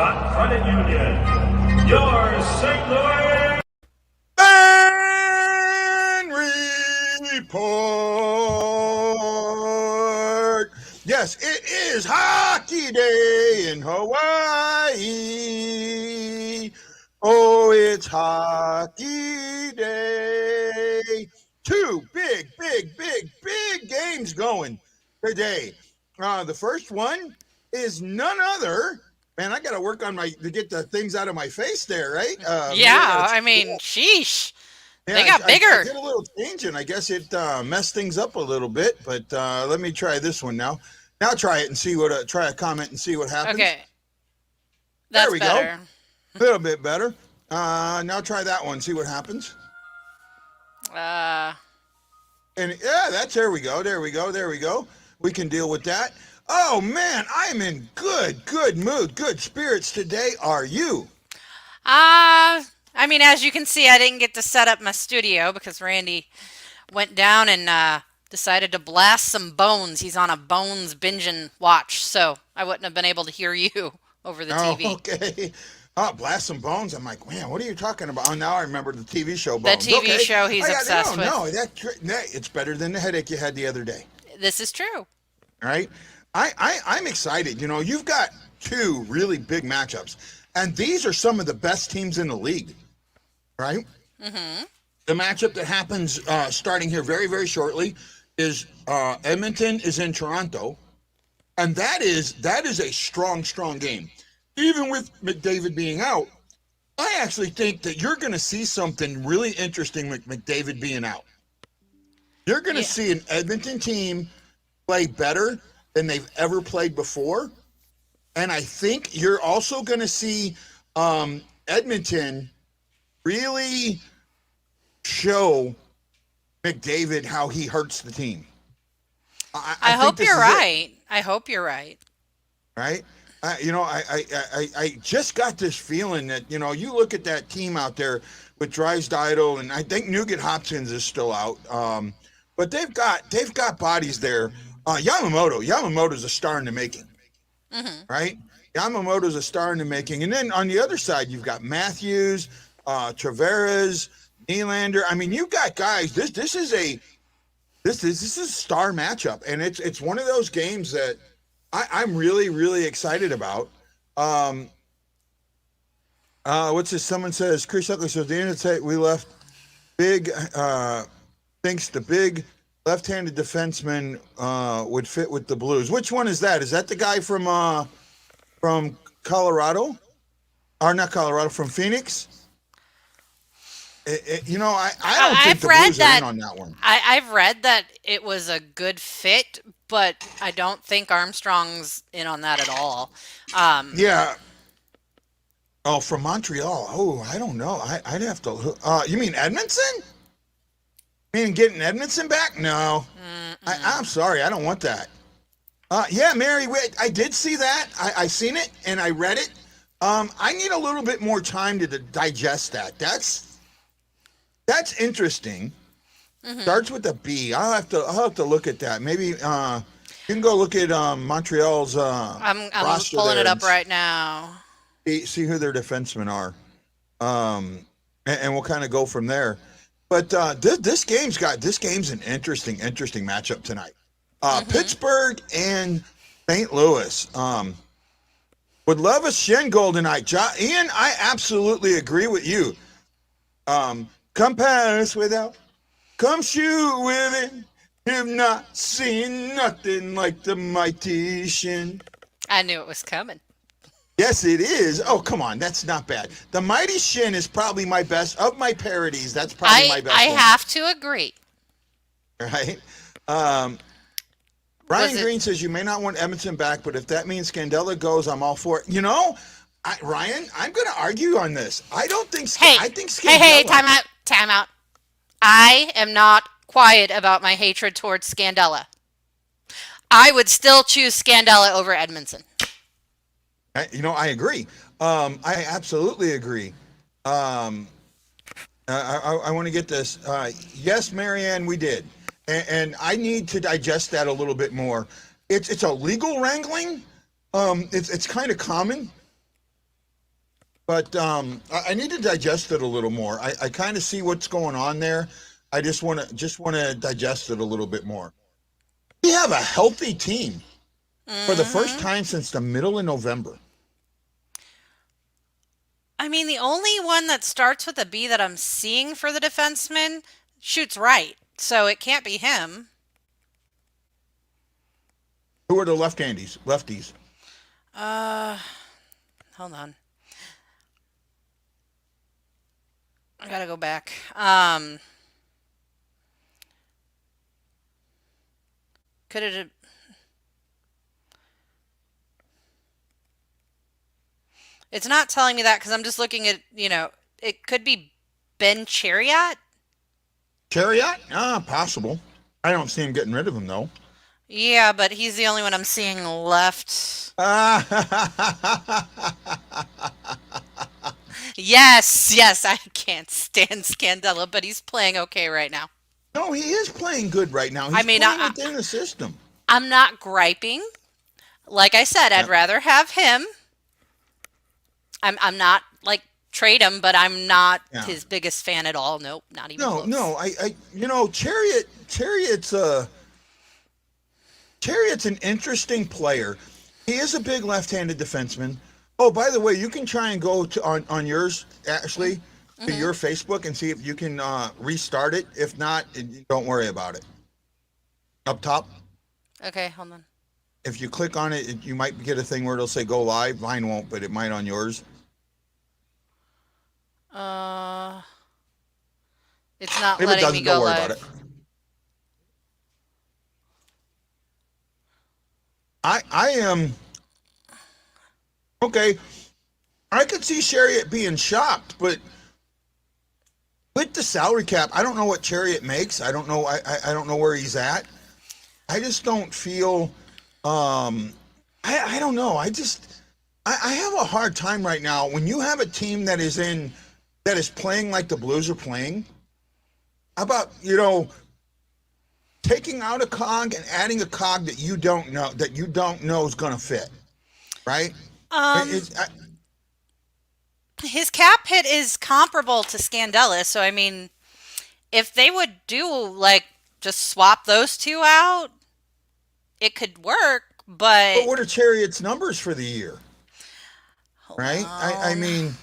Prescott Credit Union, your St. Louis Fan Report. Yes, it is Hockey Day in Hawaii. Oh, it's Hockey Day. Two big games going today. The first one is none other. Man, I got to work on to get the things out of my face there, right? Sheesh. Yeah, They got bigger. I did a little change, and I guess it messed things up a little bit. But let me try this one now. Now try it and see what. Try a comment and see what happens. Okay. There we better. go. A little bit better. Now try that one. See what happens. And yeah, there we go. There we go. We can deal with that. Oh man, I'm in good mood, good spirits today. Are you? As you can see, I didn't get to set up my studio because Randy went down and decided to blast some Bones. He's on a Bones binging watch, so I wouldn't have been able to hear you over the TV. Oh, okay. Oh, blast some Bones. I'm like, man, what are you talking about? Oh, now I remember the TV show Bones. The TV show he's obsessed with. No, it's better than the headache you had the other day. This is true. All right. I'm excited. You know, you've got two really big matchups, and these are some of the best teams in the league, right? Mm-hmm. The matchup that happens starting here very, very shortly is Edmonton is in Toronto, and that is a strong game. Even with McDavid being out, I actually think that you're going to see something really interesting with McDavid being out. You're going to see an Edmonton team play better than they've ever played before. And I think you're also going to see Edmonton really show McDavid how he hurts the team. I hope you're right. I hope you're right. Right? I just got this feeling that, you look at that team out there with Drysdale, and I think Nugent-Hopkins is still out. But they've got bodies there. Yamamoto's a star in the making, right? Yamamoto's a star in the making. And then on the other side, you've got Matthews, Tavares, Nylander. I mean, you've got guys. This is a star matchup, and it's one of those games that I'm really excited about. What's this? Someone says, Chris Utley says, the internet we left big, thinks the big left-handed defenseman would fit with the Blues. Which one is that? Is that the guy from Colorado? Or not Colorado, from Phoenix? I don't think the Blues are in on that one. I've read that it was a good fit, but I don't think Armstrong's in on that at all. Yeah. Oh, from Montreal. Oh, I don't know. I'd have to. You mean Edmondson? Meaning getting Edmondson back? No. I'm sorry. I don't want that. Yeah, Mary, I did see that. I seen it and I read it. I need a little bit more time to digest that. That's interesting. Mm-hmm. Starts with a B. I'll have to look at that. Maybe you can go look at Montreal's I'm roster pulling there it up right now. See who their defensemen are, and we'll kind of go from there. But this game's an interesting matchup tonight. Pittsburgh and St. Louis. Would love a Schenn goal tonight. Ian, I absolutely agree with you. Come pass without, come shoot with it. Have not seen nothing like the Mighty Schenn. I knew it was coming. Yes, it is. Oh, come on. That's not bad. The Mighty Schenn is probably my best. Of my parodies, that's probably my best I one. have to agree. Right? Ryan Green says, you may not want Edmonton back, but if that means Scandella goes, I'm all for it. Ryan, I'm going to argue on this. I don't think I think Scandella... Hey, time out. I am not quiet about my hatred towards Scandella. I would still choose Scandella over Edmondson. I agree. I absolutely agree. I want to get this. Yes, Marianne, we did. And I need to digest that a little bit more. It's a legal wrangling. It's kind of common. But I need to digest it a little more. I kind of see what's going on there. I just want to digest it a little bit more. We have a healthy team for the first time since the middle of November. I mean, the only one that starts with a B that I'm seeing for the defenseman shoots right, so it can't be him. Who are the lefties? Hold on. I gotta go back. Could it have... It's not telling me that because I'm just looking at, it could be Ben Chariot. Chariot? Possible. I don't see him getting rid of him, though. Yeah, but he's the only one I'm seeing left. Yes, I can't stand Scandella, but he's playing okay right now. No, he is playing good right now. He's playing within the system. I'm not griping. Like I said, I'd rather have him. I'm not like trade him, but I'm not his biggest fan at all. Nope, not even close. No, Chariot's an interesting player. He is a big left-handed defenseman. Oh, by the way, you can try and go to on yours, Ashley, to your Facebook and see if you can restart it. If not, don't worry about it. Up top. Okay, hold on. If you click on it, you might get a thing where it'll say go live. Mine won't, but it might on yours. It's not If letting it doesn't, me go don't worry live. about it. I am okay. I could see Chariot being shocked, but with the salary cap, I don't know what Chariot makes. I don't know. I don't know where he's at. I just don't feel. I don't know. I have a hard time right now when you have a team that is playing like the Blues are playing. How about taking out a cog and adding a cog that you don't know is going to fit, right? His cap hit is comparable to Scandella, so I mean, if they would do just swap those two out, it could work. But what are Chariot's numbers for the year? Right? I mean,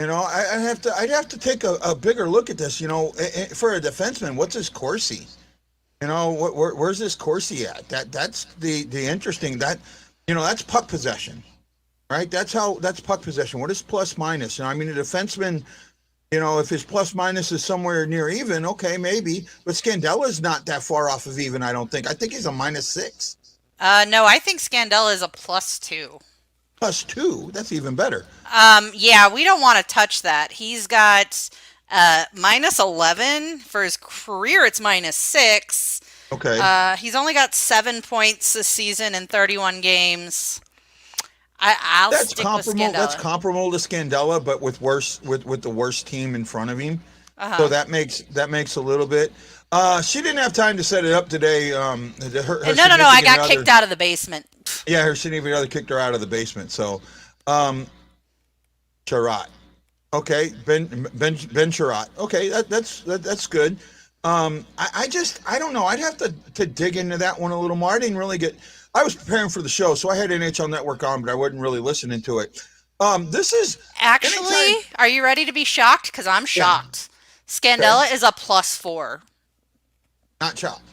I'd have to take a bigger look at this. For a defenseman, what's his Corsi? Where's this Corsi at? That's the interesting that's puck possession, right? That's puck possession. What is plus minus? A defenseman, if his plus minus is somewhere near even, okay, maybe. But Scandella's not that far off of even. I don't think. I think he's a -6. No, I think Scandella is a +2. +2? That's even better. Yeah, we don't want to touch that. He's got -11 for his career. It's -6. Okay. He's only got 7 points this season in 31 games. I'll stick with Scandella. That's comparable to Scandella, but with the worst team in front of him. So that makes a little bit. She didn't have time to set it up today. No. I got kicked out of the basement. Yeah, her significant other kicked her out of the basement. So, Chariot. Okay, Ben Chariot. Okay, that's good. I don't know. I'd have to dig into that one a little more. I was preparing for the show, so I had NHL Network on, but I wasn't really listening to it. This is actually. Are you ready to be shocked? Because I'm shocked. Yeah. Scandella is a +4. Not shocked.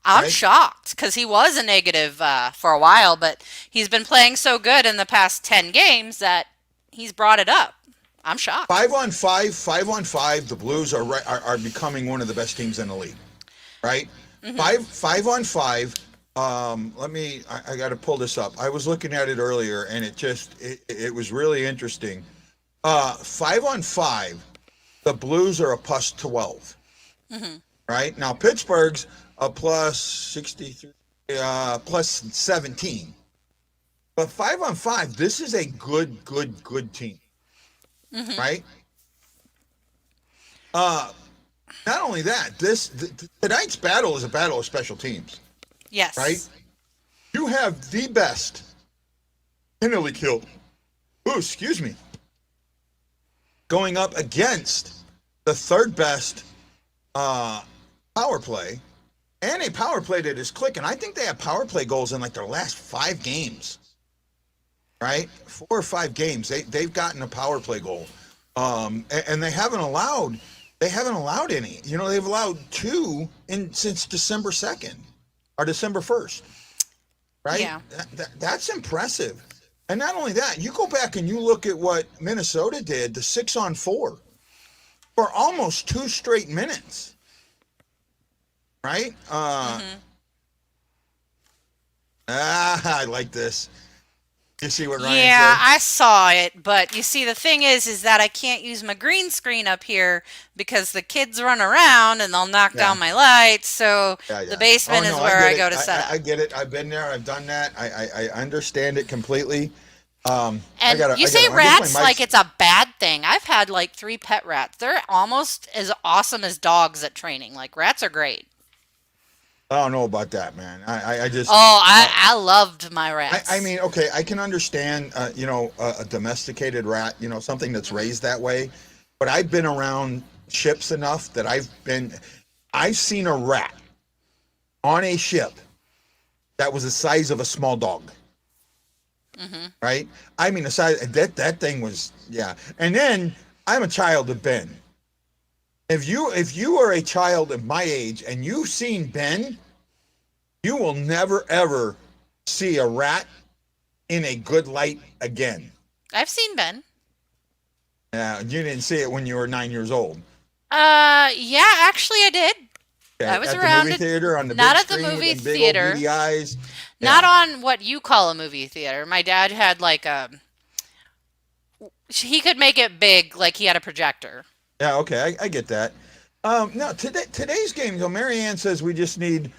I'm shocked because he was a negative for a while, but he's been playing so good in the past 10 games that he's brought it up. I'm shocked. 5-on-5, the Blues are becoming one of the best teams in the league, right? Mm-hmm. 5-on-5. I got to pull this up. I was looking at it earlier, and it was really interesting. 5-on-5, the Blues are a +12. Mm-hmm. Right now, Pittsburgh's a +63, +17. But 5-on-5, this is a good team, right? Not only that, tonight's battle is a battle of special teams. Yes. Right? You have the best penalty kill Ooh, excuse me. Going up against the third best power play, and a power play that is clicking. I think they have power play goals in like their last 5 games, right? 4 or 5 games. They've gotten a power play goal, and they haven't allowed any. You know, they've allowed 2 since December 2nd or December 1st, right? Yeah. That's impressive. And not only that, you go back and you look at what Minnesota did, the 6-on-4, for almost 2 straight minutes, right? I like this. You see what Ryan Yeah, said? I saw it, but you see, the thing is that I can't use my green screen up here because the kids run around and they'll knock down my lights. So the basement is where I go to set up. I get it. I've been there. I've done that. I understand it completely. And you say rats like it's a bad thing. I've had like 3 pet rats. They're almost as awesome as dogs at training. Like, rats are great. I don't know about that, man. I just. I loved my rats. I mean, okay, I can understand, a domesticated rat, something that's raised that way. But I've been around ships enough that I've seen a rat on a ship that was the size of a small dog. Right? I mean, the size that thing was, yeah. And then I'm a child of Ben. If you are a child of my age and you've seen Ben, you will never ever see a rat in a good light again. I've seen Ben. Yeah, you didn't see it when you were 9 years old. Yeah, actually I did. Okay, I was at around the movie theater on the not big at the screen movie with the big theater. old beady eyes. Not on what you call a movie theater. My dad had like he could make it big, like he had a projector. Yeah, okay, I get that. No, today's game, Marianne says we just need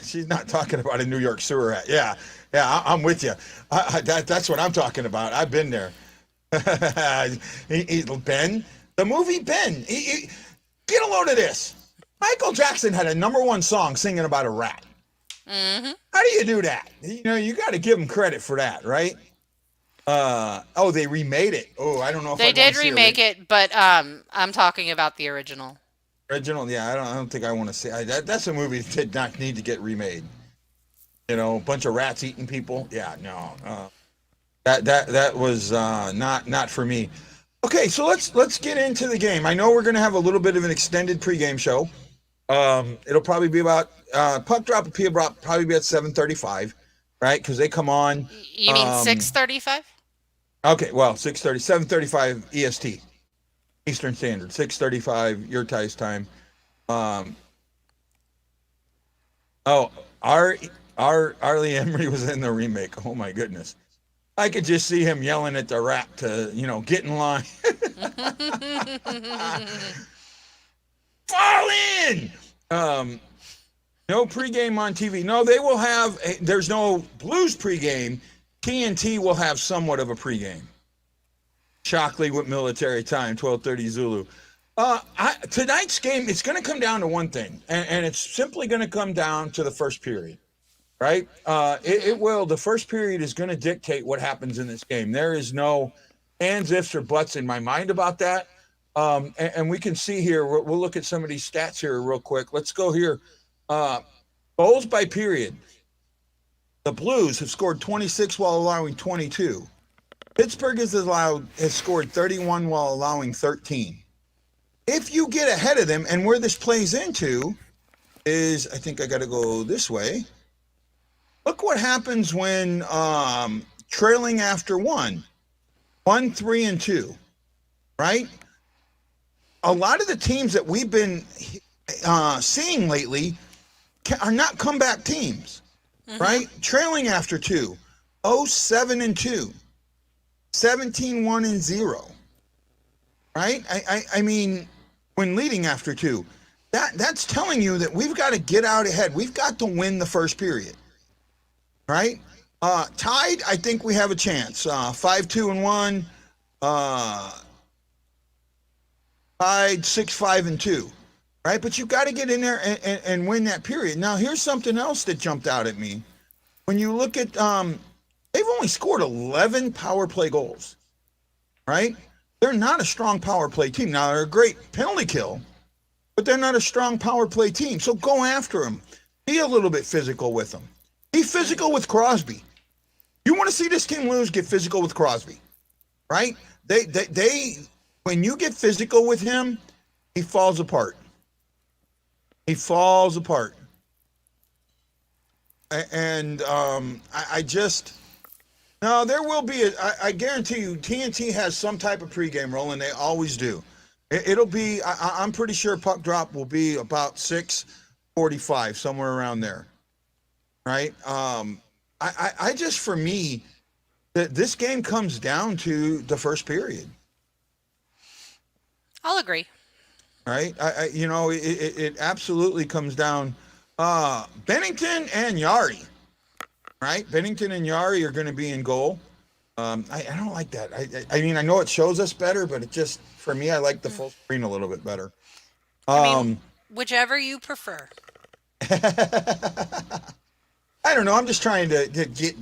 she's not talking about a New York sewer rat. Yeah, I'm with you. That's what I'm talking about. I've been there. Ben, the movie Ben. Get a load of this. Michael Jackson had a #1 song singing about a rat. Mm-hmm. How do you do that? You got to give him credit for that, right? They remade it. Oh, I don't know if they did remake it, but I'm talking about the original. Original, yeah. I don't think I want to see that's a movie that did not need to get remade. A bunch of rats eating people. Yeah, no. That was not for me. Okay, so let's get into the game. I know we're going to have a little bit of an extended pregame show. It'll probably be about puck drop will probably be at 7:35, right? Because they come on. You mean 6:35? Okay, well, 6:30, 7:35 EST, Eastern Standard, 6:35 your guys' time. Arlie Emery was in the remake. Oh my goodness. I could just see him yelling at the rat to, get in line. Fall in! No pregame on TV. No, they will have, there's no Blues pregame. TNT will have somewhat of a pregame. Shockley with military time, 12:30 Zulu. Tonight's game, it's going to come down to one thing, and it's simply going to come down to the first period. Right? It will. The first period is going to dictate what happens in this game. There is no ands, ifs, or buts in my mind about that. And we can see here, we'll look at some of these stats here real quick. Let's go here. Goals by period. The Blues have scored 26 while allowing 22. Pittsburgh has scored 31 while allowing 13. If you get ahead of them, and where this plays into is, I think I got to go this way. Look what happens when trailing after 1, 3, and 2, right? A lot of the teams that we've been seeing lately are not comeback teams, right? Trailing after 2, 7 and 2, 17, 1 and 0, right? I mean, when leading after 2, that's telling you that we've got to get out ahead. We've got to win the first period. Right? Tied, I think we have a chance. 5-2 and 1. Tied 6-5 and 2. Right? But you've got to get in there and win that period. Now, here's something else that jumped out at me. When you look at they've only scored 11 power play goals, right? They're not a strong power play team. Now, they're a great penalty kill, but they're not a strong power play team. So go after them. Be a little bit physical with them. Be physical with Crosby. You want to see this team lose, get physical with Crosby, right? They when you get physical with him, he falls apart. He falls apart. And I just, no, there will be, I guarantee you, TNT has some type of pregame roll, and they always do. It'll be, I'm pretty sure puck drop will be about 6:45, somewhere around there, right? I just, for me, this game comes down to the first period. I'll agree. Right? It absolutely comes down. Bennington and Yari, right? Bennington and Yari are going to be in goal. I don't like that. I mean, I know it shows us better, but it just, for me, I like the full screen a little bit better. Whichever you prefer. I don't know. I'm just trying to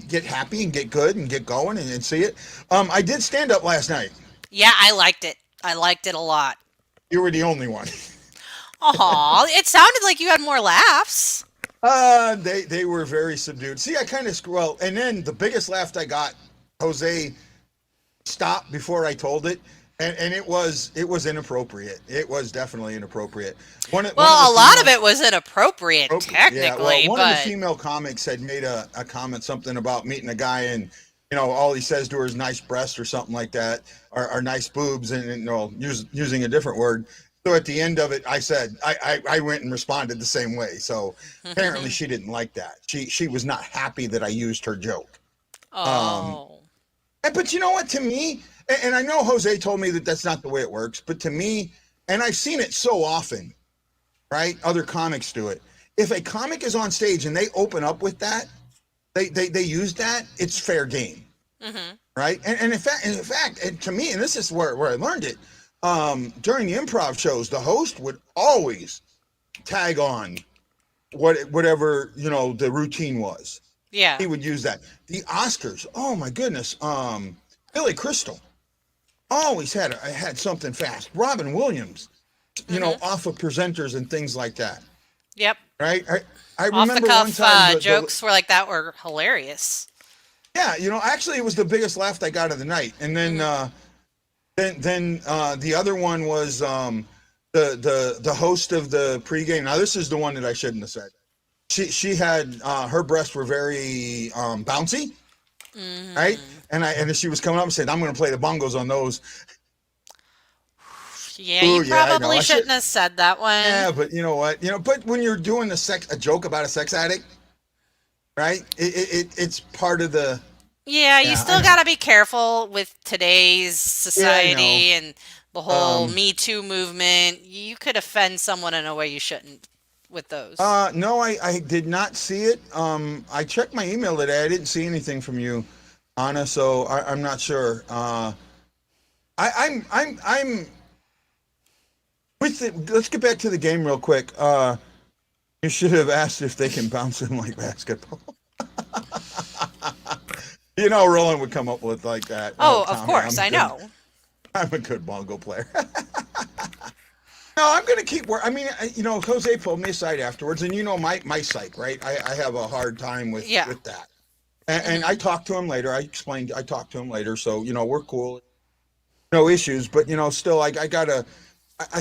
get happy and get good and get going and see it. I did stand up last night. Yeah, I liked it. I liked it a lot. You were the only one. Aw, it sounded like you had more laughs. They were very subdued. See, I kind of well, and then the biggest laugh I got, Jose stopped before I told it, and it was inappropriate. It was definitely inappropriate. A lot of it was inappropriate, technically. Yeah, one of the female comics had made a comment, something about meeting a guy and, all he says to her is nice breasts or something like that, or nice boobs, and using a different word. So at the end of it, I said, I went and responded the same way. So apparently she didn't like that. She was not happy that I used her joke. Oh. But you know what, to me, and I know Jose told me that that's not the way it works, but to me, and I've seen it so often, right? Other comics do it. If a comic is on stage and they open up with that, they use that, it's fair game, right? And in fact, and to me, and this is where I learned it, during the improv shows, the host would always tag on whatever, the routine was. Yeah. He would use that. The Oscars, oh my goodness, Billy Crystal always had something fast. Robin Williams, off of presenters and things like that. Yep. Right? I Off remember the cuff one time jokes were like that were hilarious. Yeah, actually it was the biggest laugh I got of the night. And then then the other one was the host of the pregame. Now this is the one that I shouldn't have said. She had her breasts were very bouncy, right? And as she was coming up and said, "I'm going to play the bongos on those." Yeah, you probably shouldn't have said that one. Yeah, but you know what? But when you're doing a joke about a sex addict, right? It's part of the. Yeah, you still got to be careful with today's society and the whole Me Too movement. You could offend someone in a way you shouldn't with those. No, I did not see it. I checked my email today. I didn't see anything from you, Anna. So I'm not sure. I'm with it. Let's get back to the game real quick. You should have asked if they can bounce him like basketball. Roland would come up with like that. Oh, of course, I know. I'm a good bongo player. No, I'm going to keep working. I mean, Jose pulled me aside afterwards, and my psych, right? I have a hard time with that. And I talked to him later. I talked to him later, so, we're cool. No issues, but, still, I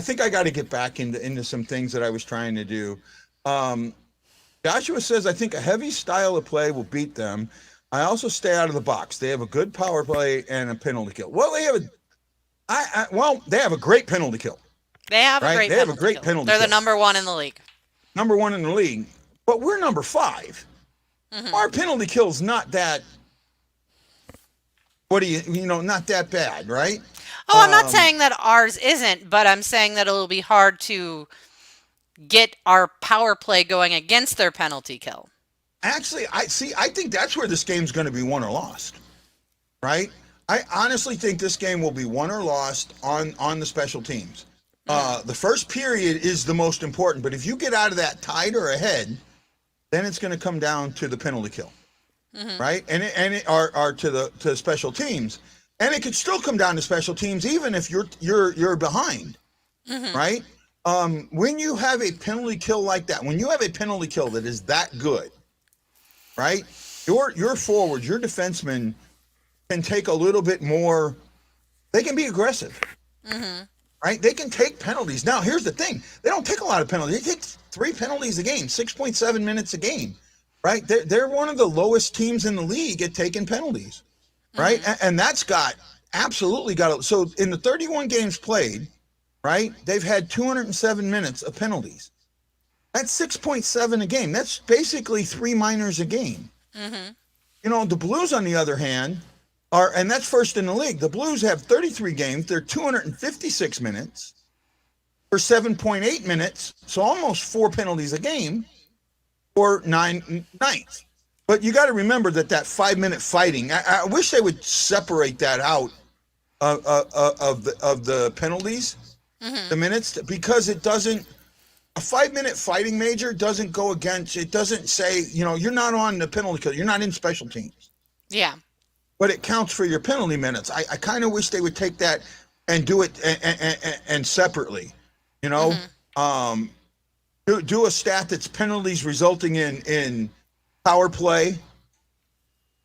think I got to get back into some things that I was trying to do. Joshua says, I think a heavy style of play will beat them. I also stay out of the box. They have a good power play and a penalty kill. Well, they have a great penalty kill. They have a great penalty kill. They're the number one in the league. Number one in the league. But we're number 5. Our penalty kill's not that, not that bad, right? Oh, I'm not saying that ours isn't, but I'm saying that it'll be hard to get our power play going against their penalty kill. Actually, I think that's where this game's going to be won or lost, right? I honestly think this game will be won or lost on the special teams. The first period is the most important, but if you get out of that tied or ahead, then it's going to come down to the penalty kill. right? Or to the special teams, and it could still come down to special teams even if you're behind, right? When you have a penalty kill like that, when you have a penalty kill that is that good, right? Your forwards, your defensemen can take a little bit more. They can be aggressive, right? They can take penalties. Now, here's the thing: they don't take a lot of penalties. They take 3 penalties a game, 6.7 minutes a game, right? They're one of the lowest teams in the league at taking penalties, right? And that's absolutely got. So in the 31 games played, right, they've had 207 minutes of penalties. That's 6.7 a game. That's basically 3 minors a game. You know, the Blues, on the other hand, and that's first in the league. The Blues have 33 games. They're 256 minutes for 7.8 minutes, so almost 4 penalties a game for 9 nights. But you got to remember that 5-minute fighting. I wish they would separate that out of the penalties, the minutes, because it doesn't. A 5-minute fighting major doesn't go against. It doesn't say, you know, you're not on the penalty kill. You're not in special teams. Yeah. But it counts for your penalty minutes. I kind of wish they would take that and do it and separately, you know, do a stat that's penalties resulting in power play,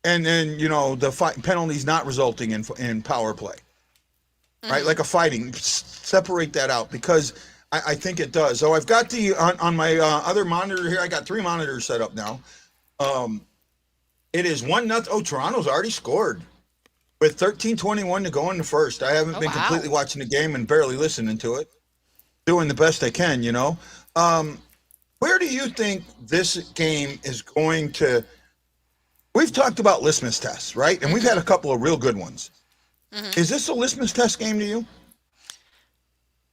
and then, you know, the penalties not resulting in power play, right? Like a fighting, separate that out, because I think it does. So I've got on my other monitor here. I got 3 monitors set up now. It is 1-0. Oh, Toronto's already scored with 13:21 to go in the first. I haven't been completely watching the game and barely listening to it. Doing the best I can, you know. Where do you think this game is going to? We've talked about litmus tests, right? And we've had a couple of real good ones. Is this a litmus test game to you?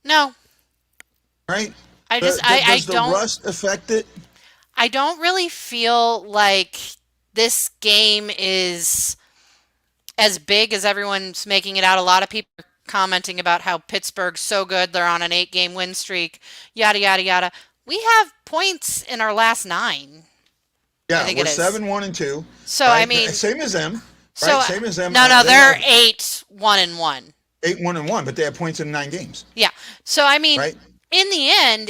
No. Right? Does the rust affect it? I don't really feel like this game is as big as everyone's making it out. A lot of people are commenting about how Pittsburgh's so good. They're on an 8-game win streak, yada, yada, yada. We have points in our last 9. Yeah, we're 7-1-2. So, right? I mean, same as them. So, right? Same as them. No, they're 8-1-1. 8-1-1, but they have points in 9 games. Yeah. So, I mean, right? In the end,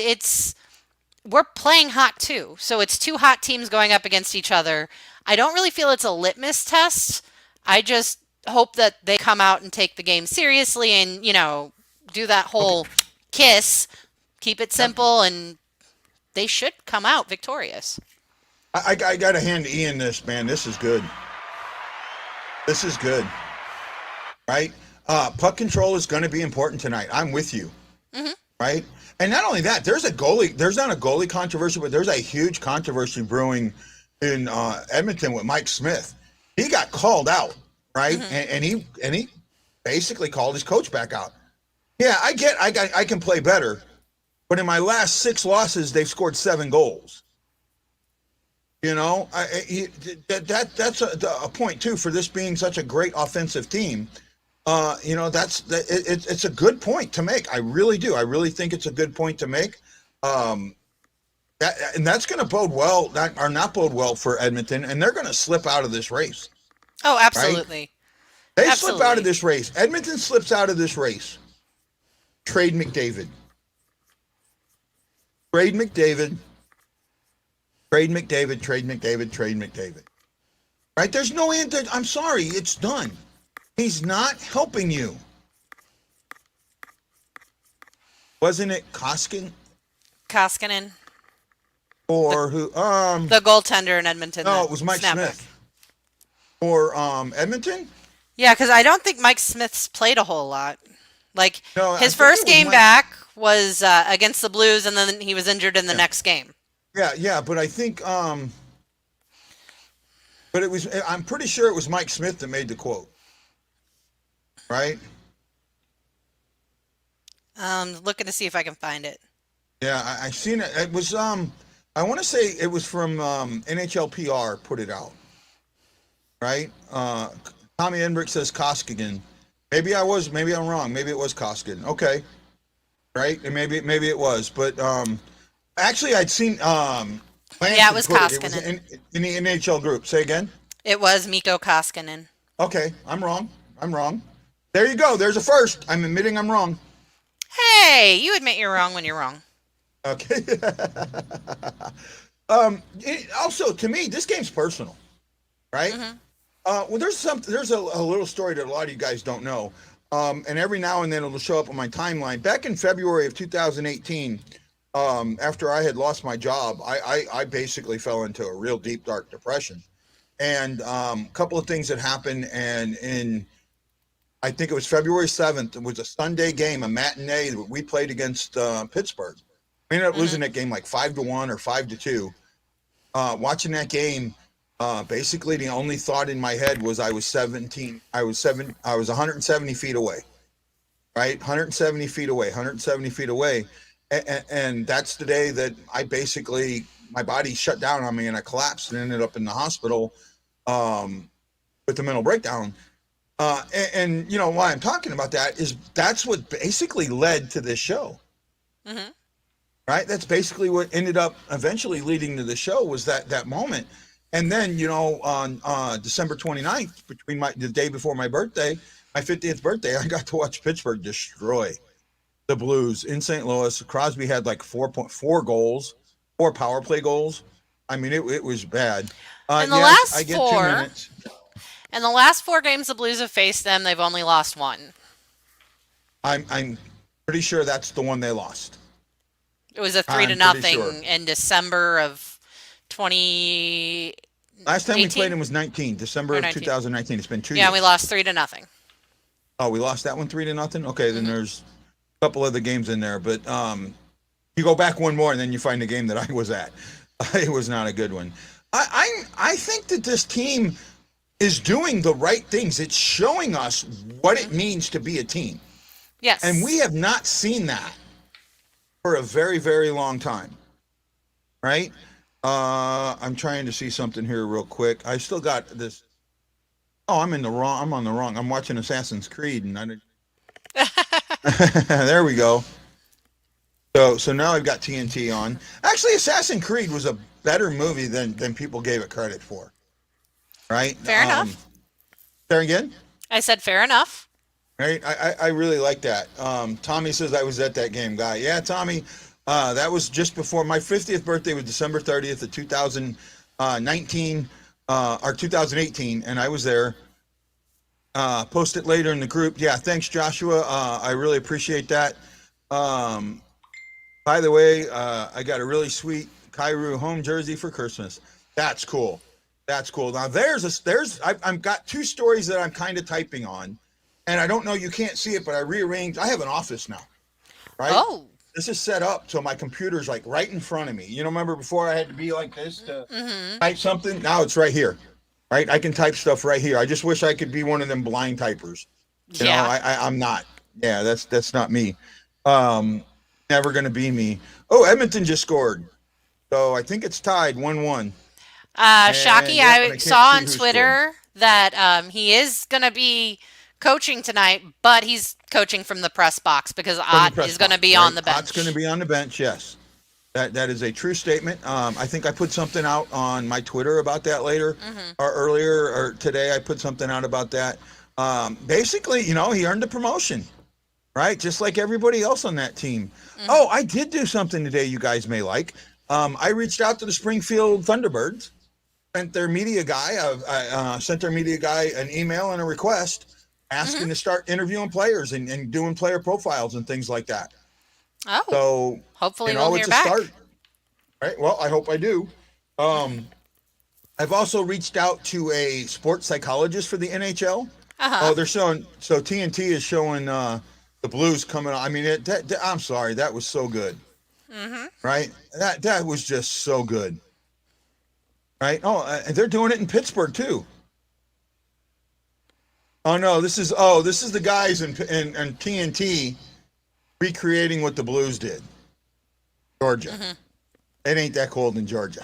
we're playing hot too. So it's 2 hot teams going up against each other. I don't really feel it's a litmus test. I just hope that they come out and take the game seriously and, you know, do that whole kiss, keep it simple, and they should come out victorious. I got to hand Ian this, man. This is good. This is good. Right? Puck control is going to be important tonight. I'm with you. Right? And not only that, there's not a goalie controversy, but there's a huge controversy brewing in Edmonton with Mike Smith. He got called out, right? And he basically called his coach back out. Yeah, I can play better, but in my last 6 losses, they've scored 7 goals. You know, that's a point too for this being such a great offensive team. You know, it's a good point to make. I really do. I really think it's a good point to make. And that's going to bode well, not bode well for Edmonton, and they're going to slip out of this race. Oh, absolutely. Right? They slip out of this race. Edmonton slips out of this race. Trade McDavid. Trade McDavid. Trade McDavid. Trade McDavid. Trade McDavid. Right? There's no answer. I'm sorry. It's done. He's not helping you. Wasn't it Koskinen? Or who? The goaltender in Edmonton. No, it was Mike Smith. Or Edmonton? Yeah, because I don't think Mike Smith's played a whole lot. Like, no, his first game back was against the Blues, and then he was injured in the next game. Yeah, but I think, but I'm pretty sure it was Mike Smith that made the quote. Right? Looking to see if I can find it. Yeah, I seen it. It was, I want to say it was from NHL PR put it out. Right? Tommy Enbrick says Koskinen. Maybe I'm wrong. Maybe it was Koskinen. Okay. Right? And maybe it was. But actually I'd seen yeah, it was Koskinen. In the NHL group. Say again? It was Mikko Koskinen. Okay, I'm wrong. There you go. There's a first. I'm admitting I'm wrong. Hey, you admit you're wrong when you're wrong. Okay. Also, to me, this game's personal, right? Mm-hmm. Well, there's a little story that a lot of you guys don't know, and every now and then it'll show up on my timeline. Back in February of 2018, after I had lost my job, I basically fell into a real deep, dark depression, and a couple of things that happened, and I think it was February 7th. It was a Sunday game, a matinee. We played against Pittsburgh. We ended up losing that game like 5-1 or 5-2. Watching that game, basically the only thought in my head was I was 170 feet away, right? 170 feet away. And that's the day that my body shut down on me and I collapsed and ended up in the hospital with a mental breakdown. And you know why I'm talking about that is that's what basically led to this show. Mm-hmm. Right? That's basically what ended up eventually leading to the show was that moment. And then, you know, on December 29th, the day before my birthday, my 50th birthday, I got to watch Pittsburgh destroy the Blues in St. Louis. Crosby had like 4.4 goals, 4 power play goals. I mean, it was bad. And the last four games the Blues have faced them, they've only lost one. I'm pretty sure that's the one they lost. It was a 3-0 in December of 2018. Last time we played him was December of 2019. It's been 2 years. Yeah, we lost 3-0. Oh, we lost that one 3-0? Okay, then there's a couple other games in there. But you go back one more and then you find the game that I was at. It was not a good one. I think that this team is doing the right things. It's showing us what it means to be a team. Yes. And we have not seen that for a very, very long time, right? I'm trying to see something here real quick. I still got this. Oh, I'm watching Assassin's Creed, and I didn't. There we go. So now I've got TNT on. Actually, Assassin's Creed was a better movie than people gave it credit for, right? Fair enough. There again? I said fair enough. Right, I really like that. Tommy says I was at that game, guy. Yeah, Tommy, that was just before my 50th birthday was December 30th of 2019 or 2018, and I was there. Post it later in the group. Yeah, thanks, Joshua. I really appreciate that. By the way, I got a really sweet Kyrou home jersey for Christmas. That's cool. Now I've got 2 stories that I'm kind of typing on. And I don't know, you can't see it, but I rearranged. I have an office now, right? Oh. This is set up so my computer's like right in front of me. You know, remember before I had to be like this to type something? Now it's right here, right? I can type stuff right here. I just wish I could be one of them blind typers. You know, I'm not. Yeah, that's not me. Never going to be me. Oh, Edmonton just scored. So I think it's tied 1-1. Shockey, I saw on Twitter that he is going to be coaching tonight, but he's coaching from the press box because Ott is going to be on the bench. Ott's going to be on the bench, yes. That is a true statement. I think I put something out on my Twitter about that later or earlier or today. I put something out about that. Basically, you know, he earned a promotion, right? Just like everybody else on that team. Oh, I did do something today you guys may like. I reached out to the Springfield Thunderbirds, sent their media guy an email and a request asking to start interviewing players and doing player profiles and things like that. Oh, so hopefully we'll hear back. Start. Right. Well, I hope I do. I've also reached out to a sports psychologist for the NHL. Oh, they're showing. So TNT is showing the Blues coming on. I mean, I'm sorry, that was so good. Right. That was just so good. Right. Oh, and they're doing it in Pittsburgh too. Oh no, this is the guys in TNT recreating what the Blues did. Georgia. It ain't that cold in Georgia.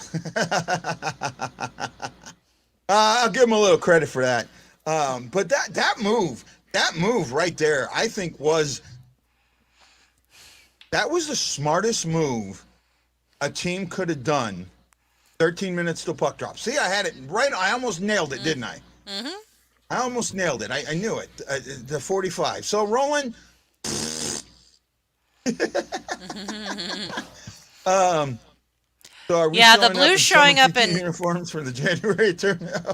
I'll give them a little credit for that. But that move right there, I think was the smartest move a team could have done 13 minutes till puck drop. See, I had it right. I almost nailed it, didn't I? Mm-hmm. I almost nailed it. I knew it. The 45. So, Roland. So are we the Blues showing up in uniforms for the January tournament.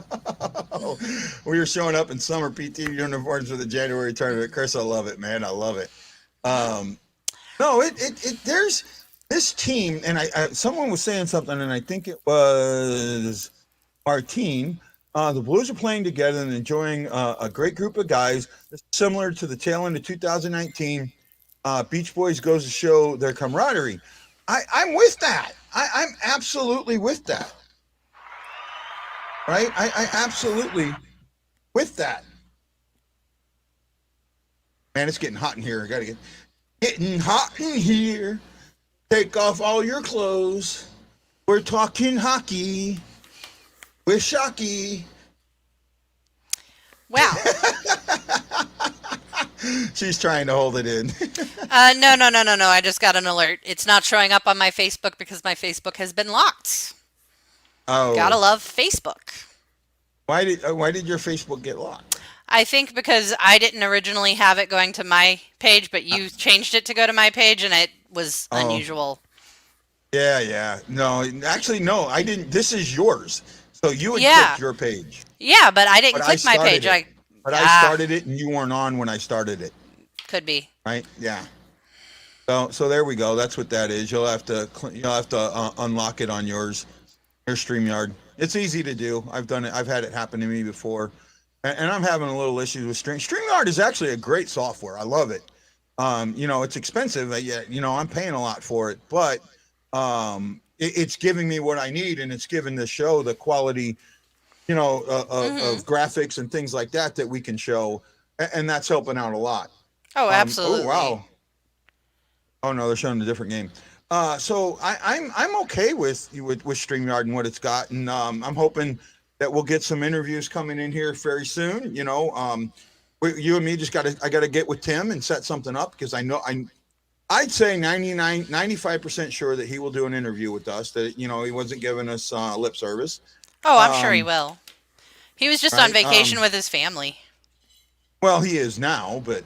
We are showing up in summer PT uniforms for the January tournament. Chris, I love it, man. I love it. No, there's this team, and someone was saying something, and I think it was Martine. The Blues are playing together and enjoying a great group of guys, similar to the tail end of 2019. Beach Boys goes to show their camaraderie. I'm with that. I'm absolutely with that. Right? I absolutely with that. Man, it's getting hot in here. I gotta getting hot in here. Take off all your clothes. We're talking hockey with Shocky. Wow. She's trying to hold it in. No. I just got an alert. It's not showing up on my Facebook because my Facebook has been locked. Oh. Gotta love Facebook. Why did your Facebook get locked? I think because I didn't originally have it going to my page, but you changed it to go to my page, and it was unusual. Yeah. No, actually, no, I didn't. This is yours. So you had clicked your page. Yeah, but I didn't click my page. I started it, and you weren't on when I started it. Could be. Right? Yeah. So there we go. That's what that is. You'll have to unlock it on your StreamYard. It's easy to do. I've done it. I've had it happen to me before, and I'm having a little issues with StreamYard. Is actually a great software. I love it. It's expensive. I'm paying a lot for it, but it's giving me what I need, and it's giving the show the quality, of graphics and things like that we can show, and that's helping out a lot. Oh, absolutely. Oh, wow. Oh no, they're showing a different game. So I'm okay with StreamYard and what it's got, and I'm hoping that we'll get some interviews coming in here very soon. You and me I gotta get with Tim and set something up, because I'd say 95% sure that he will do an interview with us. That he wasn't giving us lip service. Oh, I'm sure he will. He was just on vacation with his family. Well, he is now, but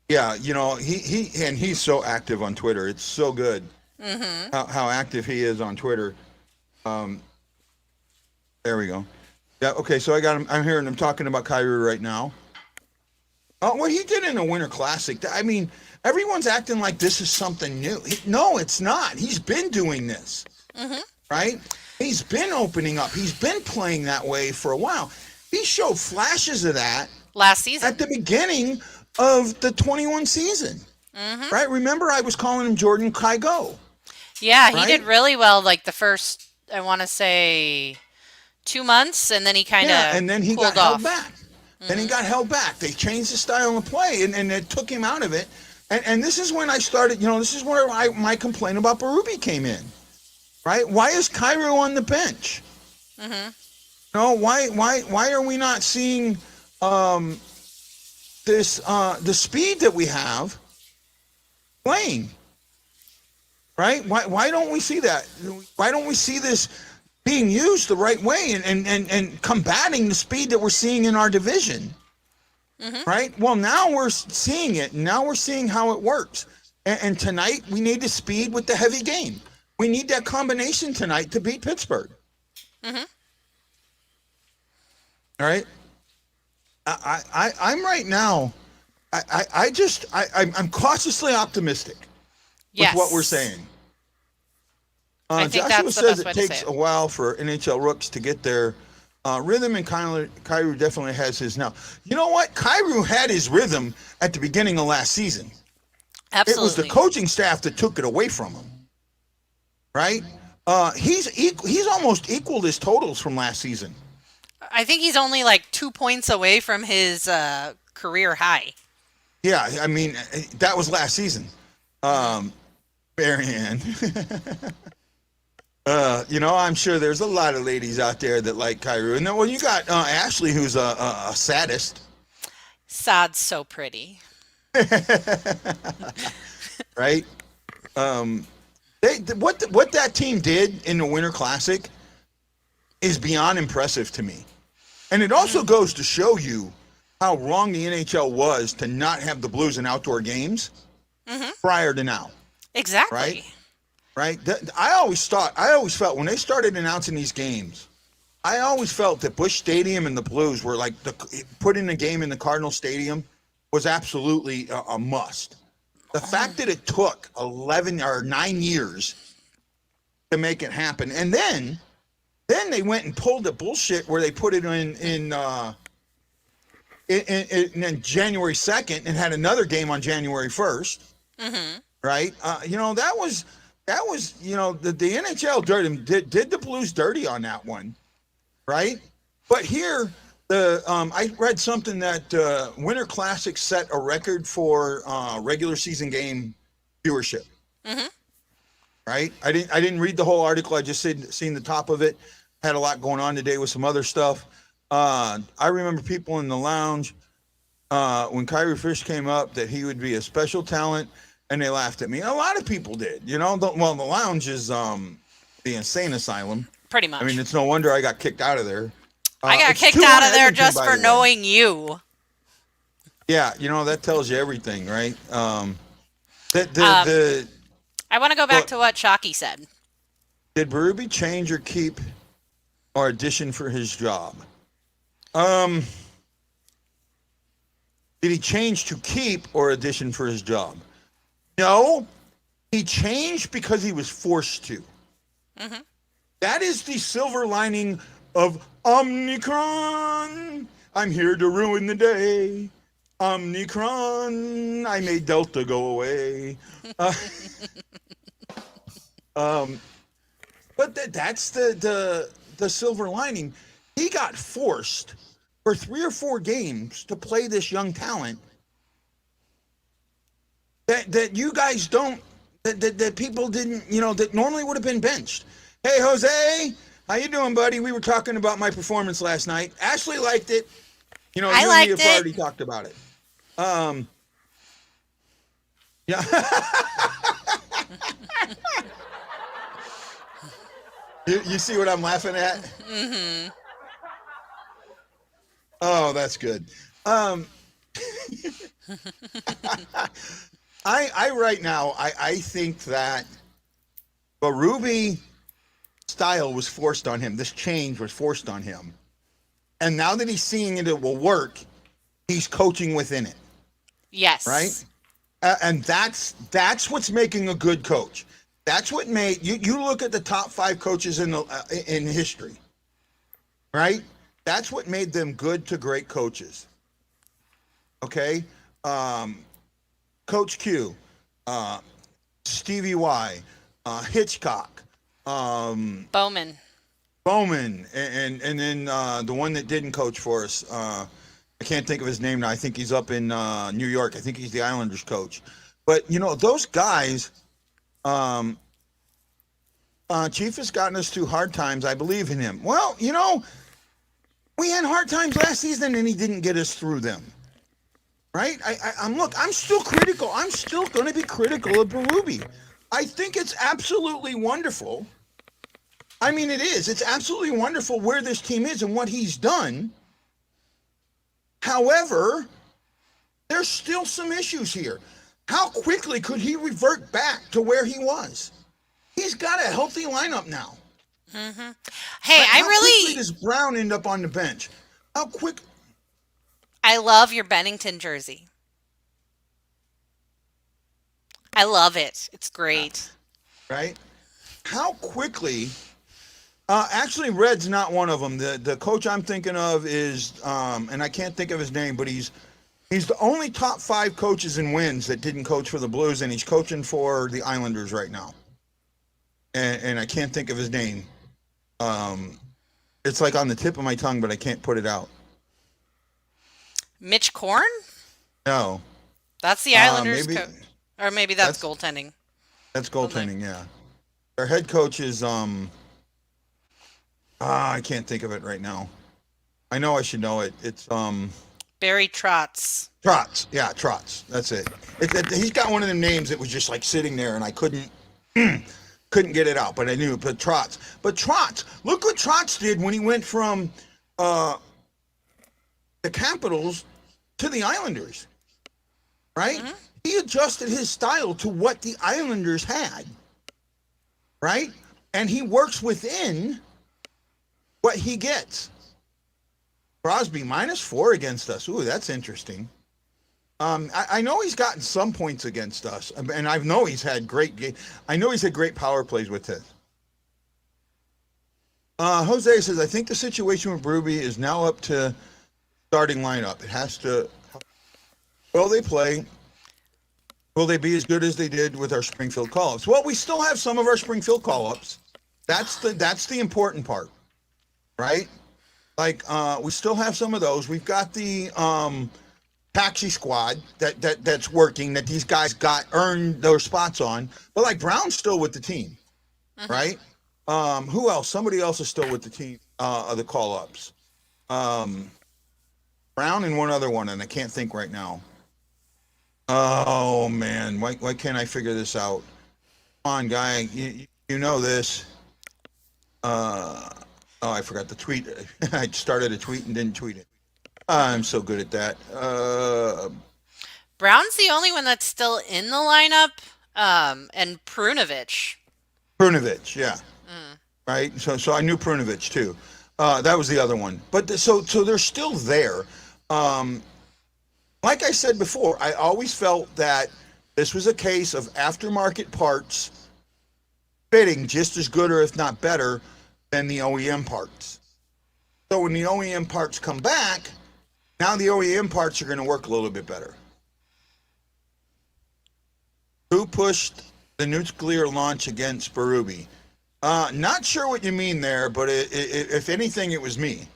yeah, he's so active on Twitter. It's so good how active he is on Twitter. There we go. Yeah. Okay. So I got him. I'm hearing him talking about Kyrou right now. Oh, what he did in the Winter Classic. I mean, everyone's acting like this is something new. No, it's not. He's been doing this, right? He's been opening up. He's been playing that way for a while. He showed flashes of that last season at the beginning of the 21 season, right? Remember, I was calling him Jordan Kygo. Yeah, he did really well. Like the first, I want to say, 2 months, and then he kind of and then he got off. held back. Then he got held back. They changed the style of play, and it took him out of it. And this is when I started. This is where my complaint about Berube came in, right? Why is Kyrou on the bench? Why are we not seeing this the speed that we have playing? Right? Why don't we see that? Why don't we see this being used the right way and combating the speed that we're seeing in our division? Right? Well, now we're seeing it. Now we're seeing how it works. And tonight we need the speed with the heavy game. We need that combination tonight to beat Pittsburgh. All right. I'm right now. I'm cautiously optimistic with what we're saying. I think Joshua that's the says best way it to takes say it. a while for NHL rooks to get their rhythm, and Kyrou definitely has his now. You know what? Kyrou had his rhythm at the beginning of last season. Absolutely. It was the coaching staff that took it away from him. Right? He's almost equaled his totals from last season. I think he's only like 2 points away from his career high. Yeah, I mean, that was last season. Marianne. I'm sure there's a lot of ladies out there that like Kyrou. And then, you got Ashley, who's a sadist. Sad's so pretty. Right? what that team did in the Winter Classic is beyond impressive to me. And it also goes to show you how wrong the NHL was to not have the Blues in outdoor games prior to now. Exactly. Right? I always felt when they started announcing these games, I always felt that Busch Stadium and the Blues were like putting a game in the Cardinal Stadium was absolutely a must. The fact that it took 11 or 9 years to make it happen, and then they went and pulled the bullshit where they put it in January 2nd and had another game on January 1st. Right? That was the NHL did the Blues dirty on that one. Right? But here, I read something that Winter Classic set a record for regular season game viewership. Right? I didn't read the whole article. I just seen the top of it. Had a lot going on today with some other stuff. I remember people in the lounge when Kyrou first came up that he would be a special talent, and they laughed at me. A lot of people did. The lounge is the insane asylum. Pretty much. I mean, it's no wonder I got kicked out of there. I got kicked out of there just for knowing you. Yeah, that tells you everything, right? I want to go back to what Shockey said. Did Berube change or keep or audition for his job? Did he change to keep or audition for his job? No, he changed because he was forced to. That is the silver lining of Omicron. I'm here to ruin the day. Omicron, I made Delta go away. But that's the silver lining. He got forced for 3 or 4 games to play this young talent that you guys don't, that people didn't, that normally would have been benched. Hey, Jose, how you doing, buddy? We were talking about my performance last night. Ashley liked it. I liked it. Already talked about it. Yeah. You see what I'm laughing at? Oh, that's good. I right now, I think that Berube style was forced on him. This change was forced on him. And now that he's seeing it will work, he's coaching within it. Yes. Right? And that's what's making a good coach. That's what made you look at the top 5 coaches in history. Right? That's what made them good to great coaches. Okay? Coach Q, Stevie Y, Hitchcock, Bowman, and then the one that didn't coach for us. I can't think of his name now. I think he's up in New York. I think he's the Islanders coach. But those guys. Chief has gotten us through hard times. I believe in him. Well, we had hard times last season, and he didn't get us through them. Right? I'm still critical. I'm still going to be critical of Berube. I think it's absolutely wonderful. I mean, it is. It's absolutely wonderful where this team is and what he's done. However, there's still some issues here. How quickly could he revert back to where he was? He's got a healthy lineup now. Hey, How quickly does Brown end up on the bench? How quick? I love your Bennington jersey. I love it. It's great. Right? How quickly? Actually, Red's not one of them. The coach I'm thinking of is, and I can't think of his name, but he's the only top 5 coaches in wins that didn't coach for the Blues, and he's coaching for the Islanders right now. And I can't think of his name. It's like on the tip of my tongue, but I can't put it out. Mitch Korn? No. That's the Islanders coach. Or maybe that's goaltending. That's goaltending, yeah. Their head coach is, I can't think of it right now. I know I should know it. It's, Barry Trotz. Trotz. Yeah, Trotz. That's it. He's got one of them names that was just like sitting there and I couldn't couldn't get it out, but I knew. But Trotz, look what Trotz did when he went from the Capitals to the Islanders, right? Mm-hmm. He adjusted his style to what the Islanders had, right? And he works within what he gets. Crosby -4 against us. Ooh, that's interesting. I know he's gotten some points against us, and I know he's had great power plays with this. Jose says, I think the situation with Berube is now up to starting lineup. It has to. Will they play? Will they be as good as they did with our Springfield call-ups? Well, we still have some of our Springfield call-ups. That's the important part, right? Like we still have some of those. We've got the Paxi squad that's working, that these guys earned their spots on. But like Brown's still with the team, right? Who else? Somebody else is still with the team of the call-ups. Brown and one other one, and I can't think right now. Oh man, why can't I figure this out? Come on, guy, you know this. I forgot to tweet. I started a tweet and didn't tweet it. I'm so good at that. Brown's the only one that's still in the lineup, and Prunovich, yeah. Right? So I knew Prunovich too. That was the other one. But so they're still there. Like I said before, I always felt that this was a case of aftermarket parts fitting just as good or if not better than the OEM parts. So when the OEM parts come back, now the OEM parts are going to work a little bit better. Who pushed the nuclear launch against Berube? Not sure what you mean there, but if anything, it was me,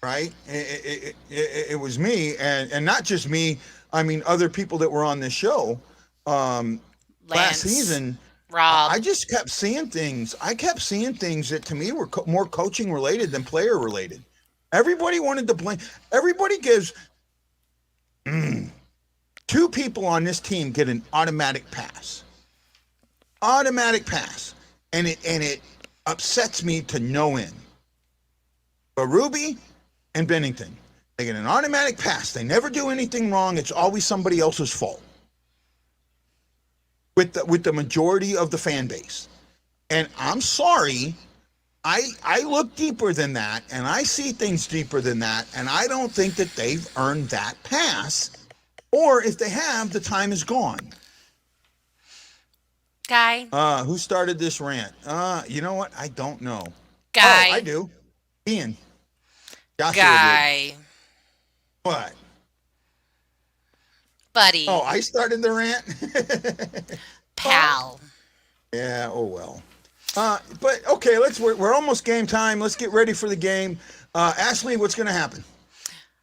right? It was me, and not just me. I mean, other people that were on this show last season. Rob. I just kept seeing things. I kept seeing things that to me were more coaching related than player related. Everybody wanted to blame. Everybody gives two people on this team get an automatic pass. Automatic pass. And it upsets me to no end. Berube and Bennington. They get an automatic pass. They never do anything wrong. It's always somebody else's fault. With the majority of the fan base. And I'm sorry, I look deeper than that, and I see things deeper than that, and I don't think that they've earned that pass. Or if they have, the time is gone. Guy. Who started this rant? You know what? I don't know. Guy. Oh, I do. Ian. Joshua Guy. Did. What? Buddy. Oh, I started the rant? Pal. Yeah, oh well. But okay, we're almost game time. Let's get ready for the game. Ashley, what's going to happen?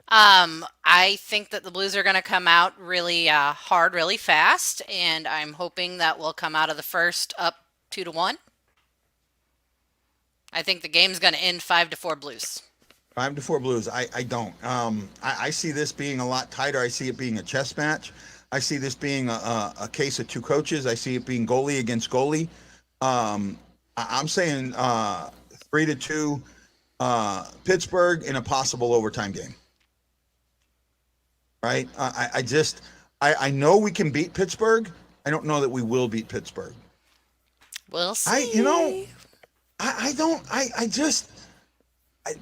I think that the Blues are going to come out really hard, really fast, and I'm hoping that we'll come out of the first up 2-1. I think the game's going to end 5-4 Blues. 5-4 Blues. I don't. I see this being a lot tighter. I see it being a chess match. I see this being a case of two coaches. I see it being goalie against goalie. I'm saying 3-2 Pittsburgh in a possible overtime game. Right? I know we can beat Pittsburgh. I don't know that we will beat Pittsburgh. We'll see.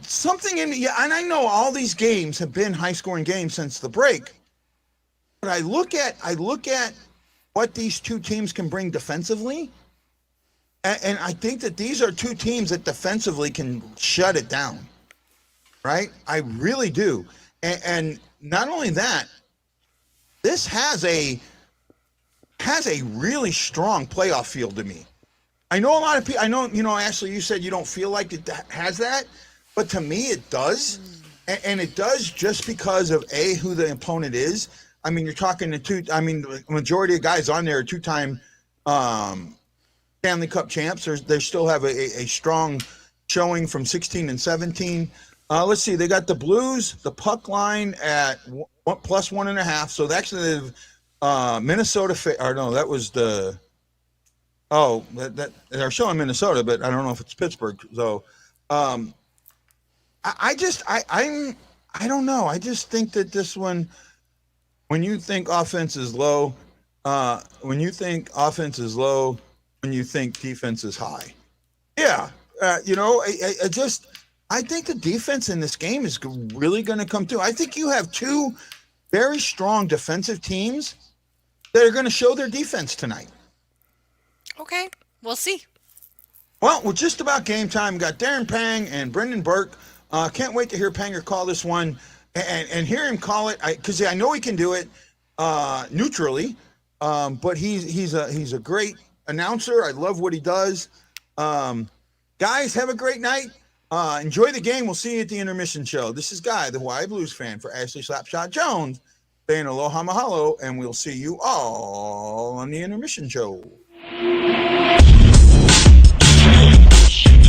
Something in me, and I know all these games have been high-scoring games since the break, but I look at what these two teams can bring defensively, and I think that these are two teams that defensively can shut it down, right? I really do, and not only that, this has a really strong playoff feel to me. I know a lot of people. I know, Ashley, you said you don't feel like it has that. But to me, it does, and it does just because of who the opponent is. I mean, you're talking to the majority of guys on there are two-time Stanley Cup champs. They still have a strong showing from 16 and 17. Let's see, they got the Blues, the puck line at +1.5. So actually, Minnesota. That was the Oh, that they're showing Minnesota, but I don't know if it's Pittsburgh. So, um, I don't know. I just think that this one, when you think offense is low, when you think offense is low, when you think defense is high. Yeah, I think the defense in this game is really going to come through. I think you have two very strong defensive teams that are going to show their defense tonight. Okay, we'll see. Well, we're just about game time. We got Darren Pang and Brendan Burke. Can't wait to hear Panger call this one and hear him call it, because I know he can do it neutrally, but he's a great announcer. I love what he does. Guys, have a great night. Enjoy the game. We'll see you at the intermission show. This is Guy, the Hawaii Blues fan, for Ashley Slapshot Jones, saying aloha mahalo, and we'll see you all on the intermission show.